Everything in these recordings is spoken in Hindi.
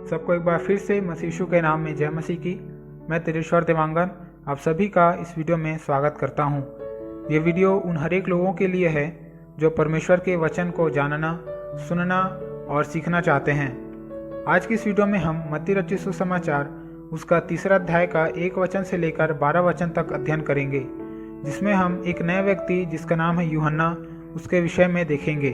सबको एक बार फिर से मसीह यीशु के नाम में जय मसीह की। मैं तेरेश्वर देवांगन आप सभी का इस वीडियो में स्वागत करता हूं। ये वीडियो उन हर एक लोगों के लिए है जो परमेश्वर के वचन को जानना, सुनना और सीखना चाहते हैं। आज की इस वीडियो में हम मत्ती रचित सुसमाचार उसका 3 अध्याय का 1 वचन से लेकर 12 वचन तक अध्ययन करेंगे, जिसमें हम एक नए व्यक्ति जिसका नाम है यूहन्ना उसके विषय में देखेंगे।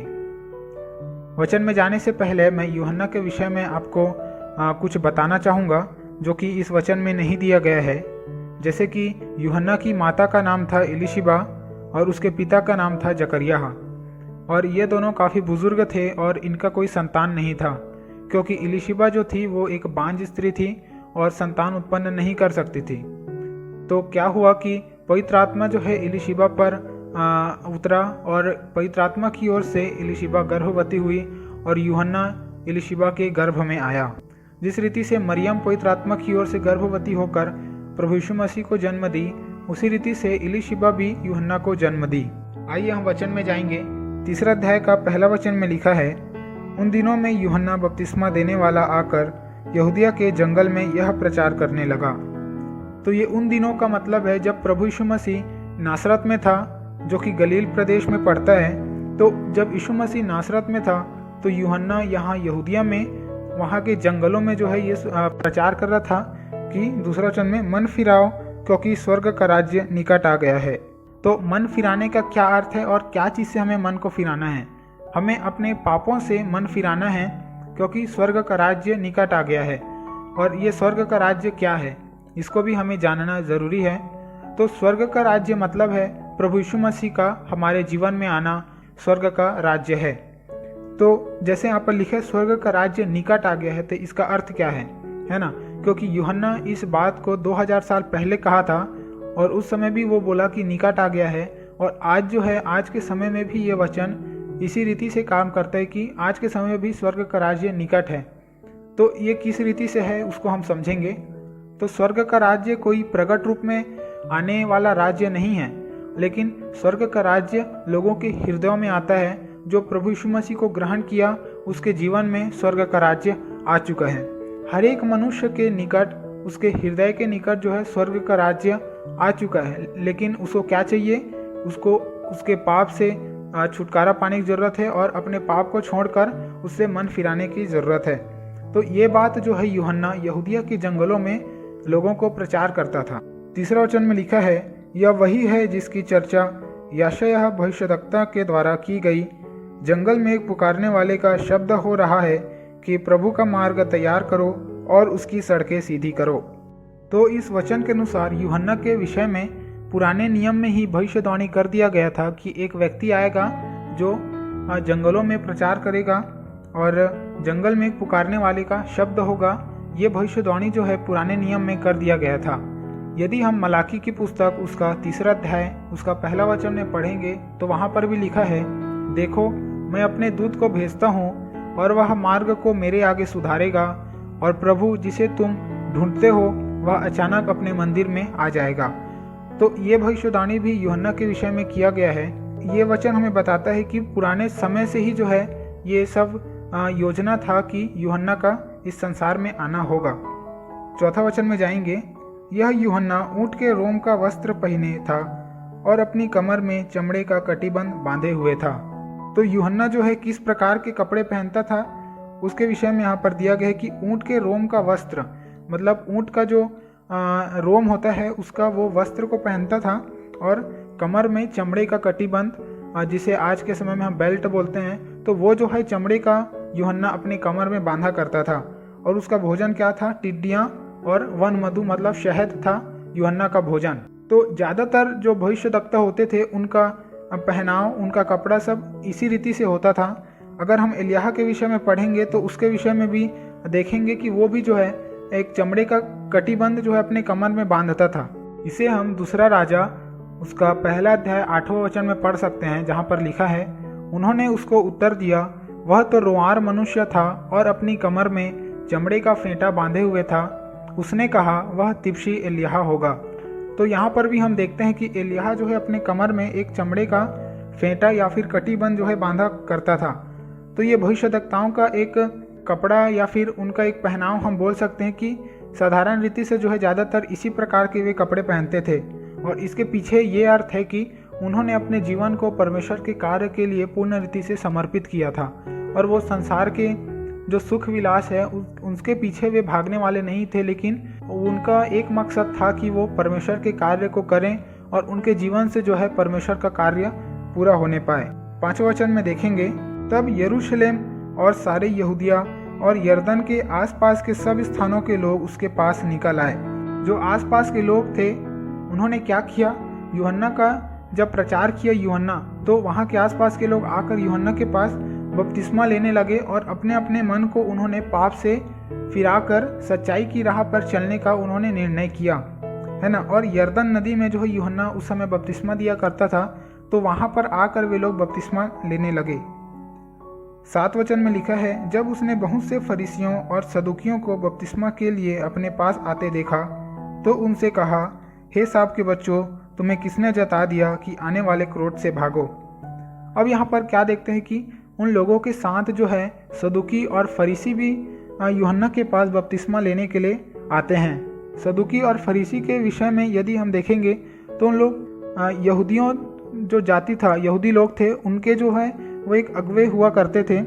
वचन में जाने से पहले मैं यूहन्ना के विषय में आपको कुछ बताना चाहूँगा जो कि इस वचन में नहीं दिया गया है। जैसे कि यूहन्ना की माता का नाम था इलिशिबा और उसके पिता का नाम था जकरिया, और ये दोनों काफ़ी बुजुर्ग थे और इनका कोई संतान नहीं था, क्योंकि इलिशिबा जो थी वो एक बांझ स्त्री थी और संतान उत्पन्न नहीं कर सकती थी। तो क्या हुआ कि पवित्र आत्मा जो है इलिशिबा पर उतरा और पवित्र आत्मा की ओर से इलिशिबा गर्भवती हुई और यूहन्ना इलिशिबा के गर्भ में आया। जिस रीति से मरियम पवित्र आत्मा की ओर से गर्भवती होकर प्रभु यीशु मसीह को जन्म दी, उसी रीति से इलिशिबा भी यूहन्ना को जन्म दी। आइए हम वचन में जाएंगे। 3 अध्याय का पहला वचन में लिखा है, उन दिनों में यूहन्ना बपतिस्मा देने वाला आकर यहूदिया के जंगल में यह प्रचार करने लगा। तो ये उन दिनों का मतलब है जब प्रभु यीशु मसीह नासरत में था, जो कि गलील प्रदेश में पड़ता है। तो जब यीशु मसीह नासरत में था तो यूहन्ना यहाँ यहूदिया में वहाँ के जंगलों में जो है ये प्रचार कर रहा था कि दूसरा वचन में मन फिराओ क्योंकि स्वर्ग का राज्य निकट आ गया है। तो मन फिराने का क्या अर्थ है और क्या चीज़ से हमें मन को फिराना है? हमें अपने पापों से मन फिराना है क्योंकि स्वर्ग का राज्य निकट आ गया है। और ये स्वर्ग का राज्य क्या है, इसको भी हमें जानना ज़रूरी है। तो स्वर्ग का राज्य मतलब है प्रभु यीशु मसीह का हमारे जीवन में आना स्वर्ग का राज्य है। तो जैसे यहाँ पर लिखे स्वर्ग का राज्य निकट आ गया है, तो इसका अर्थ क्या है ना? क्योंकि यूहन्ना इस बात को 2000 साल पहले कहा था और उस समय भी वो बोला कि निकट आ गया है। और आज जो है, आज के समय में भी ये वचन इसी रीति से काम करता है कि आज के समय में भी स्वर्ग का राज्य निकट है। तो ये किस रीति से है उसको हम समझेंगे। तो स्वर्ग का राज्य कोई प्रकट रूप में आने वाला राज्य नहीं है, लेकिन स्वर्ग का राज्य लोगों के हृदयों में आता है। जो प्रभु यीशु मसीह को ग्रहण किया उसके जीवन में स्वर्ग का राज्य आ चुका है। हर एक मनुष्य के निकट, उसके हृदय के निकट जो है स्वर्ग का राज्य आ चुका है। लेकिन उसको क्या चाहिए? उसको उसके पाप से छुटकारा पाने की ज़रूरत है और अपने पाप को छोड़कर उससे मन फिराने की ज़रूरत है। तो ये बात जो है यूहन्ना यहूदिया के जंगलों में लोगों को प्रचार करता था। 3 वचन में लिखा है, यह वही है जिसकी चर्चा यशायाह भविष्यद्वक्ता के द्वारा की गई। जंगल में एक पुकारने वाले का शब्द हो रहा है कि प्रभु का मार्ग तैयार करो और उसकी सड़कें सीधी करो। तो इस वचन के अनुसार यूहन्ना के विषय में पुराने नियम में ही भविष्यवाणी कर दिया गया था कि एक व्यक्ति आएगा जो जंगलों में प्रचार करेगा और जंगल में एक पुकारने वाले का शब्द होगा। ये भविष्यवाणी जो है पुराने नियम में कर दिया गया था। यदि हम मलाकी की पुस्तक उसका 3 अध्याय उसका पहला वचन में पढ़ेंगे तो वहाँ पर भी लिखा है, देखो मैं अपने दूत को भेजता हूँ और वह मार्ग को मेरे आगे सुधारेगा, और प्रभु जिसे तुम ढूंढते हो वह अचानक अपने मंदिर में आ जाएगा। तो ये भविष्यवाणी भी यूहन्ना के विषय में किया गया है। ये वचन हमें बताता है कि पुराने समय से ही जो है ये सब योजना था कि यूहन्ना का इस संसार में आना होगा। 4 वचन में जाएंगे, यह यूहन्ना ऊँट के रोम का वस्त्र पहने था और अपनी कमर में चमड़े का कटिबंध बांधे हुए था। तो यूहन्ना जो है किस प्रकार के कपड़े पहनता था उसके विषय में यहाँ पर दिया गया है कि ऊँट के रोम का वस्त्र, मतलब ऊँट का जो रोम होता है उसका वो वस्त्र को पहनता था, और कमर में चमड़े का कटिबंध, जिसे आज के समय में हम बेल्ट बोलते हैं, तो वो जो है चमड़े का यूहन्ना अपने कमर में बांधा करता था। और उसका भोजन क्या था? टिड्डियाँ और वन मधु मतलब शहद था यूहन्ना का भोजन। तो ज़्यादातर जो भविष्यद्वक्ता होते थे उनका पहनाव, उनका कपड़ा सब इसी रीति से होता था। अगर हम एलियाह के विषय में पढ़ेंगे तो उसके विषय में भी देखेंगे कि वो भी जो है एक चमड़े का कटिबंध जो है अपने कमर में बांधता था। इसे हम 2 राजा उसका 1 अध्याय 8वां वचन में पढ़ सकते हैं, जहाँ पर लिखा है, उन्होंने उसको उत्तर दिया, वह तो रोंआर मनुष्य था और अपनी कमर में चमड़े का फेंटा बांधे हुए था। उसने कहा, वह तिप्सी एलियाह होगा। तो यहाँ पर भी हम देखते हैं कि एलियाह जो है अपने कमर में एक चमड़े का फेंटा या फिर कटिबंध जो है बांधा करता था। तो ये भविष्यद्वक्ताओं का एक कपड़ा या फिर उनका एक पहनाव हम बोल सकते हैं कि साधारण रीति से जो है ज़्यादातर इसी प्रकार के वे कपड़े पहनते थे। और इसके पीछे ये अर्थ है कि उन्होंने अपने जीवन को परमेश्वर के कार्य के लिए पूर्ण रीति से समर्पित किया था और वो संसार के जो सुख विलास है उसके पीछे वे भागने वाले नहीं थे, लेकिन उनका एक मकसद था कि वो परमेश्वर के कार्य को करें और उनके जीवन से जो है परमेश्वर का कार्य पूरा होने पाए। 5वें वचन में देखेंगे, तब यरूशलेम और सारे यहूदिया और यरदन के आसपास के सब स्थानों के लोग उसके पास निकल आए। जो आसपास के लोग थे उन्होंने क्या किया, यूहन्ना का जब प्रचार किया यूहन्ना, तो वहाँ के आसपास के लोग आकर यूहन्ना के पास बपतिस्मा लेने लगे और अपने अपने मन को उन्होंने पाप से फिराकर सच्चाई की राह पर चलने का उन्होंने निर्णय किया, है ना। और यरदन नदी में जो है यूहन्ना उस समय बपतिस्मा दिया करता था, तो वहाँ पर आकर वे लोग बपतिस्मा लेने लगे। 7 वचन में लिखा है, जब उसने बहुत से फरीसियों और सदुकियों को बपतिस्मा के लिए अपने पास आते देखा तो उनसे कहा, हे साहब के बच्चों, तुम्हें किसने जता दिया कि आने वाले क्रोध से भागो। अब यहाँ पर क्या देखते हैं कि उन लोगों के साथ जो है सदुकी और फरीसी भी यूहन्ना के पास बपतिस्मा लेने के लिए आते हैं। सदुकी और फरीसी के विषय में यदि हम देखेंगे तो उन लोग यहूदियों जो जाति था, यहूदी लोग थे, उनके जो है वो एक अगुवे हुआ करते थे।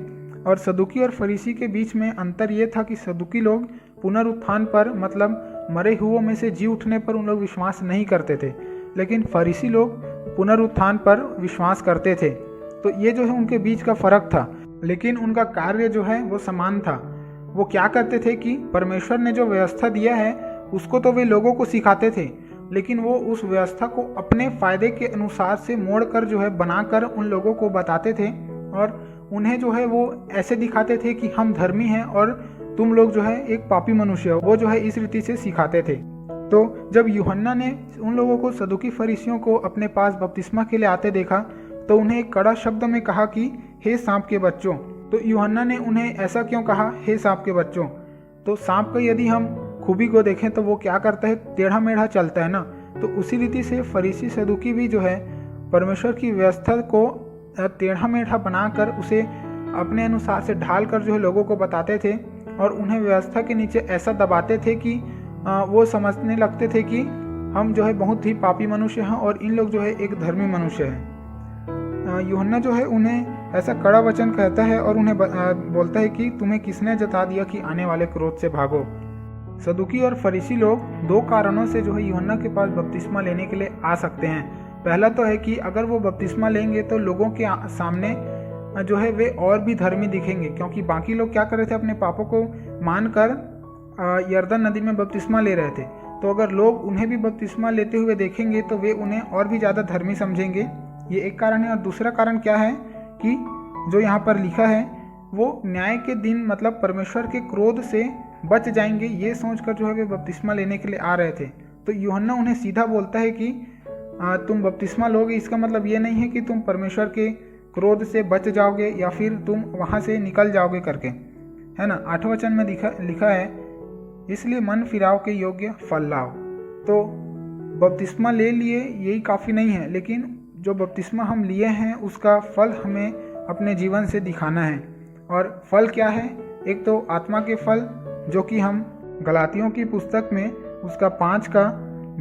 और सदुकी और फरीसी के बीच में अंतर ये था कि सदुकी लोग पुनरुत्थान पर, मतलब मरे हुओं में से जी उठने पर उन लोग विश्वास नहीं करते थे, लेकिन फरीसी लोग पुनरुत्थान पर विश्वास करते थे। तो ये जो है उनके बीच का फर्क था, लेकिन उनका कार्य जो है वो समान था। वो क्या करते थे कि परमेश्वर ने जो व्यवस्था दिया है उसको तो वे लोगों को सिखाते थे, लेकिन वो उस व्यवस्था को अपने फायदे के अनुसार से मोड़कर जो है बनाकर उन लोगों को बताते थे और उन्हें जो है वो ऐसे दिखाते थे कि हम धर्मी हैं और तुम लोग जो है एक पापी मनुष्य हो। वो जो है इस रीति से सिखाते थे। तो जब यूहन्ना ने उन लोगों को, सदुकी फरीसियों को अपने पास बपतिस्मा के लिए आते देखा तो उन्हें एक कड़ा शब्द में कहा कि हे सांप के बच्चों। तो यूहन्ना ने उन्हें ऐसा क्यों कहा, हे सांप के बच्चों? तो सांप का यदि हम खूबी को देखें तो वो क्या करता है, टेढ़ा मेढ़ा चलता है ना। तो उसी रीति से फरीसी सदुकी भी जो है परमेश्वर की व्यवस्था को टेढ़ा मेढ़ा बनाकर उसे अपने अनुसार से ढाल कर जो है लोगों को बताते थे और उन्हें व्यवस्था के नीचे ऐसा दबाते थे कि वो समझने लगते थे कि हम जो है बहुत ही पापी मनुष्य हैं और इन लोग जो है एक धर्मी मनुष्य हैं। यूहन्ना जो है उन्हें ऐसा कड़ा वचन कहता है और उन्हें बोलता है कि तुम्हें किसने जता दिया कि आने वाले क्रोध से भागो। सदुकी और फरीसी लोग 2 कारणों से जो है यूहन्ना के पास बपतिस्मा लेने के लिए आ सकते हैं। पहला तो है कि अगर वो बपतिस्मा लेंगे तो लोगों के सामने जो है वे और भी धर्मी दिखेंगे, क्योंकि बाकी लोग क्या कर रहे थे, अपने पापों को मानकर यरदन नदी में बपतिस्मा ले रहे थे। तो अगर लोग उन्हें भी बपतिस्मा लेते हुए देखेंगे तो वे उन्हें और भी ज़्यादा धर्मी समझेंगे। ये एक कारण है। और दूसरा कारण क्या है कि जो यहाँ पर लिखा है वो न्याय के दिन, मतलब परमेश्वर के क्रोध से बच जाएंगे, ये सोचकर जो है वे बपतिस्मा लेने के लिए आ रहे थे। तो यूहन्ना उन्हें सीधा बोलता है कि तुम बपतिस्मा लोगे, इसका मतलब ये नहीं है कि तुम परमेश्वर के क्रोध से बच जाओगे या फिर तुम वहाँ से निकल जाओगे करके, है ना। 8वें वचन में लिखा है, इसलिए मन फिराव के योग्य फल लाओ। तो बपतिस्मा ले लिए यही काफ़ी नहीं है, लेकिन जो बपतिस्मा हम लिए हैं उसका फल हमें अपने जीवन से दिखाना है। और फल क्या है? एक तो आत्मा के फल जो कि हम गलातियों की पुस्तक में उसका 5 का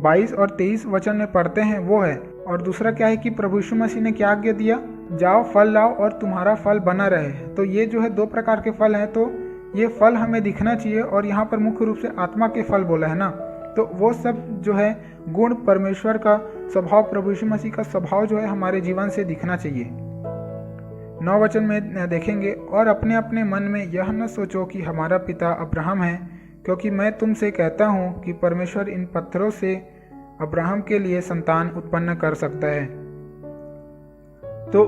22 और 23 वचन में पढ़ते हैं, वो है। और दूसरा क्या है कि प्रभु यीशु मसीह ने क्या आज्ञा दिया, जाओ फल लाओ और तुम्हारा फल बना रहे। तो ये जो है 2 प्रकार के फल हैं, तो ये फल हमें दिखना चाहिए। और यहाँ पर मुख्य रूप से आत्मा के फल बोला है ना, तो वो सब जो है गुण, परमेश्वर का स्वभाव, प्रभु यीशु मसीह का स्वभाव जो है हमारे जीवन से दिखना चाहिए। 9 वचन में देखेंगे, और अपने अपने मन में यह न सोचो कि हमारा पिता अब्राहम है, क्योंकि मैं तुमसे कहता हूँ कि परमेश्वर इन पत्थरों से अब्राहम के लिए संतान उत्पन्न कर सकता है। तो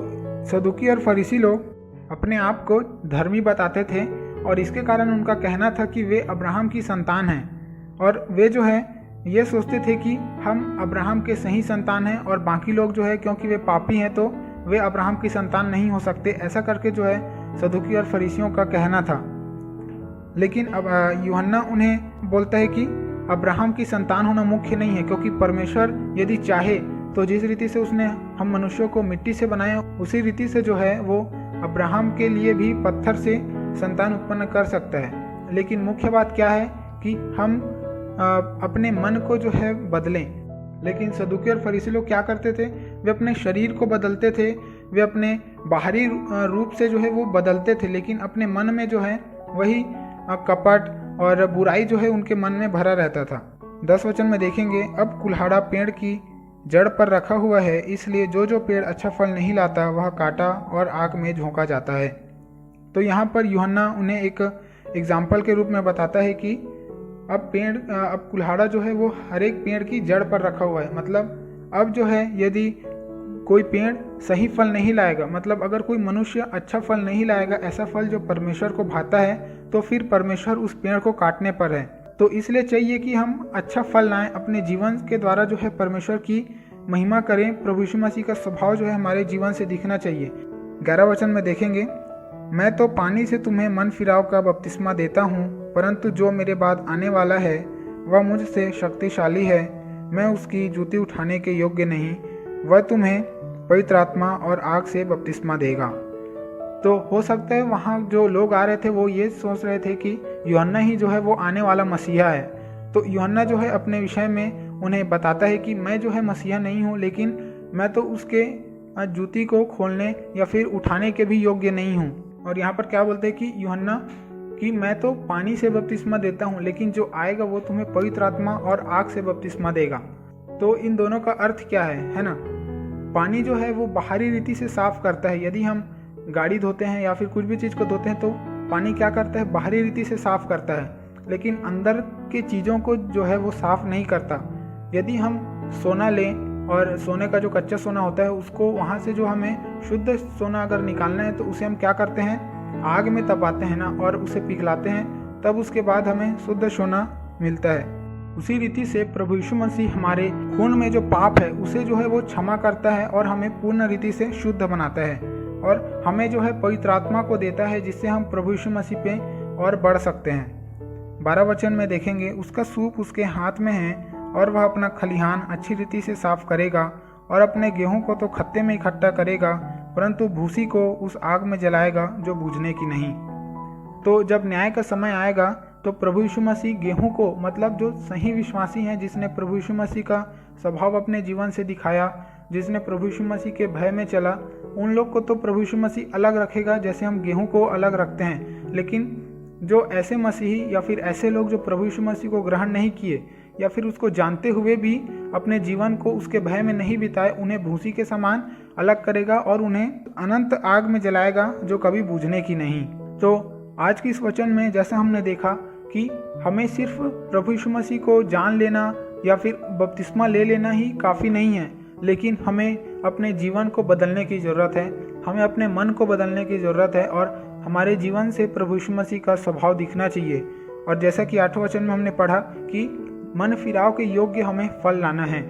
सदुकी और फरीसी लोग अपने आप को धर्मी बताते थे और इसके कारण उनका कहना था कि वे अब्राहम की संतान हैं। और वे जो है ये सोचते थे कि हम अब्राहम के सही संतान हैं और बाकी लोग जो है क्योंकि वे पापी हैं तो वे अब्राहम की संतान नहीं हो सकते। ऐसा करके जो है सदुकी और फरीसियों का कहना था। लेकिन अब यूहन्ना उन्हें बोलता है कि अब्राहम की संतान होना मुख्य नहीं है, क्योंकि परमेश्वर यदि चाहे तो जिस रीति से उसने हम मनुष्यों को मिट्टी से बनाया उसी रीति से जो है वो अब्राहम के लिए भी पत्थर से संतान उत्पन्न कर सकता है। लेकिन मुख्य बात क्या है कि हम अपने मन को जो है बदलें। लेकिन सदूकी और फरीसी लोग क्या करते थे, वे अपने शरीर को बदलते थे, वे अपने बाहरी रूप से जो है वो बदलते थे, लेकिन अपने मन में जो है वही कपट और बुराई जो है उनके मन में भरा रहता था। 10 वचन में देखेंगे, अब कुल्हाड़ा पेड़ की जड़ पर रखा हुआ है, इसलिए जो पेड़ अच्छा फल नहीं लाता वह काटा और आग में झोंका जाता है। तो यहाँ पर यूहन्ना उन्हें एक एग्जाम्पल के रूप में बताता है कि अब कुल्हाड़ा जो है वो हर एक पेड़ की जड़ पर रखा हुआ है। मतलब अब जो है यदि कोई पेड़ सही फल नहीं लाएगा, मतलब अगर कोई मनुष्य अच्छा फल नहीं लाएगा, ऐसा फल जो परमेश्वर को भाता है, तो फिर परमेश्वर उस पेड़ को काटने पर है। तो इसलिए चाहिए कि हम अच्छा फल लाएं, अपने जीवन के द्वारा जो है परमेश्वर की महिमा करें। प्रभु यीशु मसीह का स्वभाव जो है हमारे जीवन से दिखना चाहिए। 11 वचन में देखेंगे, मैं तो पानी से तुम्हें मन फिराव का बपतिस्मा देता हूँ, परंतु जो मेरे बाद आने वाला है वह मुझसे शक्तिशाली है, मैं उसकी जूती उठाने के योग्य नहीं, वह तुम्हें पवित्र आत्मा और आग से बपतिस्मा देगा। तो हो सकता है वहाँ जो लोग आ रहे थे वो ये सोच रहे थे कि यूहन्ना ही जो है वो आने वाला मसीहा है। तो यूहन्ना जो है अपने विषय में उन्हें बताता है कि मैं जो है मसीहा नहीं हूँ, लेकिन मैं तो उसके जूती को खोलने या फिर उठाने के भी योग्य नहीं हूँ। और यहाँ पर क्या बोलते हैं कि यूहन्ना कि मैं तो पानी से बपतिस्मा देता हूँ, लेकिन जो आएगा वो तुम्हें पवित्र आत्मा और आग से बपतिस्मा देगा। तो इन दोनों का अर्थ क्या है ना? पानी जो है वो बाहरी रीति से साफ करता है। यदि हम गाड़ी धोते हैं या फिर कुछ भी चीज़ को धोते हैं तो पानी क्या करता है, बाहरी रीति से साफ करता है, लेकिन अंदर की चीज़ों को जो है वो साफ नहीं करता। यदि हम सोना लें और सोने का जो कच्चा सोना होता है उसको वहाँ से जो हमें शुद्ध सोना अगर निकालना है तो उसे हम क्या करते हैं, आग में तपाते हैं ना, और उसे पिघलाते हैं, तब उसके बाद हमें शुद्ध सोना मिलता है। उसी रीति से प्रभु यीशु मसीह हमारे खून में जो पाप है उसे जो है वो क्षमा करता है और हमें पूर्ण रीति से शुद्ध बनाता है, और हमें जो है पवित्र आत्मा को देता है, जिससे हम प्रभु यीशु मसीह पे और बढ़ सकते हैं। 12 वचन में देखेंगे, उसका सूप उसके हाथ में है और वह अपना खलिहान अच्छी रीति से साफ करेगा और अपने गेहूं को तो खत्ते में इकट्ठा करेगा, परंतु भूसी को उस आग में जलाएगा जो बुझने की नहीं। तो जब न्याय का समय आएगा तो प्रभु यीशु मसीह गेहूं को, मतलब जो सही विश्वासी हैं, जिसने प्रभु यीशु मसीह का स्वभाव अपने जीवन से दिखाया, जिसने प्रभु यीशु मसीह के भय में चला, उन लोग को तो प्रभु यीशु मसीह अलग रखेगा जैसे हम गेहूं को अलग रखते हैं। लेकिन जो ऐसे मसीही या फिर ऐसे लोग जो प्रभु यीशु मसीह को ग्रहण नहीं किए या फिर उसको जानते हुए भी अपने जीवन को उसके भय में नहीं बिताए, उन्हें भूसी के समान अलग करेगा और उन्हें अनंत आग में जलाएगा जो कभी बुझने की नहीं। तो आज की इस वचन में जैसा हमने देखा कि हमें सिर्फ प्रभु यीशु मसीह को जान लेना या फिर बपतिस्मा ले लेना ही काफ़ी नहीं है, लेकिन हमें अपने जीवन को बदलने की ज़रूरत है, हमें अपने मन को बदलने की ज़रूरत है और हमारे जीवन से प्रभु यीशु मसीह का स्वभाव दिखना चाहिए। और जैसा कि 8वें वचन में हमने पढ़ा कि मन फिराव के योग्य हमें फल लाना है।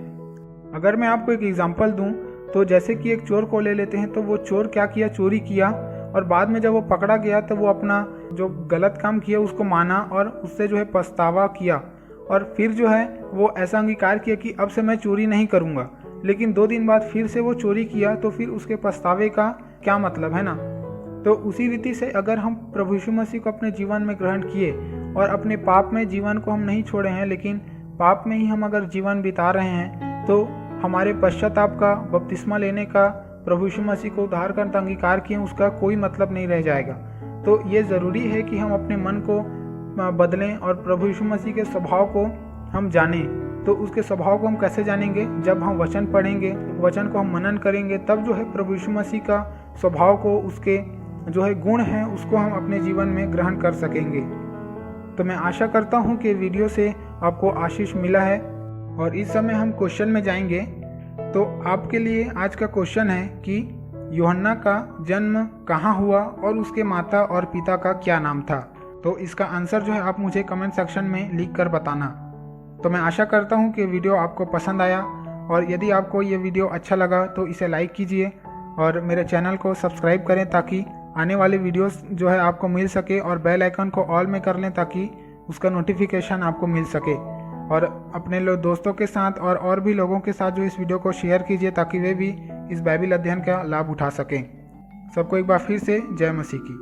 अगर मैं आपको एक एग्जाम्पल दूं तो जैसे कि एक चोर को ले लेते हैं, तो वो चोर क्या किया, चोरी किया, और बाद में जब वो पकड़ा गया तो वो अपना जो गलत काम किया उसको माना और उससे जो है पछतावा किया, और फिर जो है वो ऐसा अंगीकार किया कि अब से मैं चोरी नहीं करूँगा। लेकिन 2 दिन बाद फिर से वो चोरी किया, तो फिर उसके पछतावे का क्या मतलब है ना? तो उसी रीति से अगर हम प्रभु यीशु मसीह को अपने जीवन में ग्रहण किए और अपने पाप में जीवन को हम नहीं छोड़े हैं, लेकिन पाप में ही हम अगर जीवन बिता रहे हैं, तो हमारे पश्चाताप का, बपतिस्मा लेने का, प्रभु यीशु मसीह को उद्धारकर्ता अंगीकार किए, उसका कोई मतलब नहीं रह जाएगा। तो ये ज़रूरी है कि हम अपने मन को बदलें और प्रभु यीशु मसीह के स्वभाव को हम जानें। तो उसके स्वभाव को हम कैसे जानेंगे? जब हम वचन पढ़ेंगे, वचन को हम मनन करेंगे, तब जो है प्रभु यीशु मसीह का स्वभाव को, उसके जो है गुण हैं, उसको हम अपने जीवन में ग्रहण कर सकेंगे। तो मैं आशा करता हूँ कि वीडियो से आपको आशीष मिला है। और इस समय हम क्वेश्चन में जाएंगे। तो आपके लिए आज का क्वेश्चन है कि यूहन्ना का जन्म कहाँ हुआ और उसके माता और पिता का क्या नाम था? तो इसका आंसर जो है आप मुझे कमेंट सेक्शन में लिख कर बताना। तो मैं आशा करता हूँ कि वीडियो आपको पसंद आया, और यदि आपको ये वीडियो अच्छा लगा तो इसे लाइक कीजिए और मेरे चैनल को सब्सक्राइब करें ताकि आने वाले वीडियोस जो है आपको मिल सके, और बेल आइकन को ऑल में कर लें ताकि उसका नोटिफिकेशन आपको मिल सके। और अपने दोस्तों के साथ और भी लोगों के साथ जो इस वीडियो को शेयर कीजिए ताकि वे भी इस बाइबिल अध्ययन का लाभ उठा सकें। सबको एक बार फिर से जय मसीह की।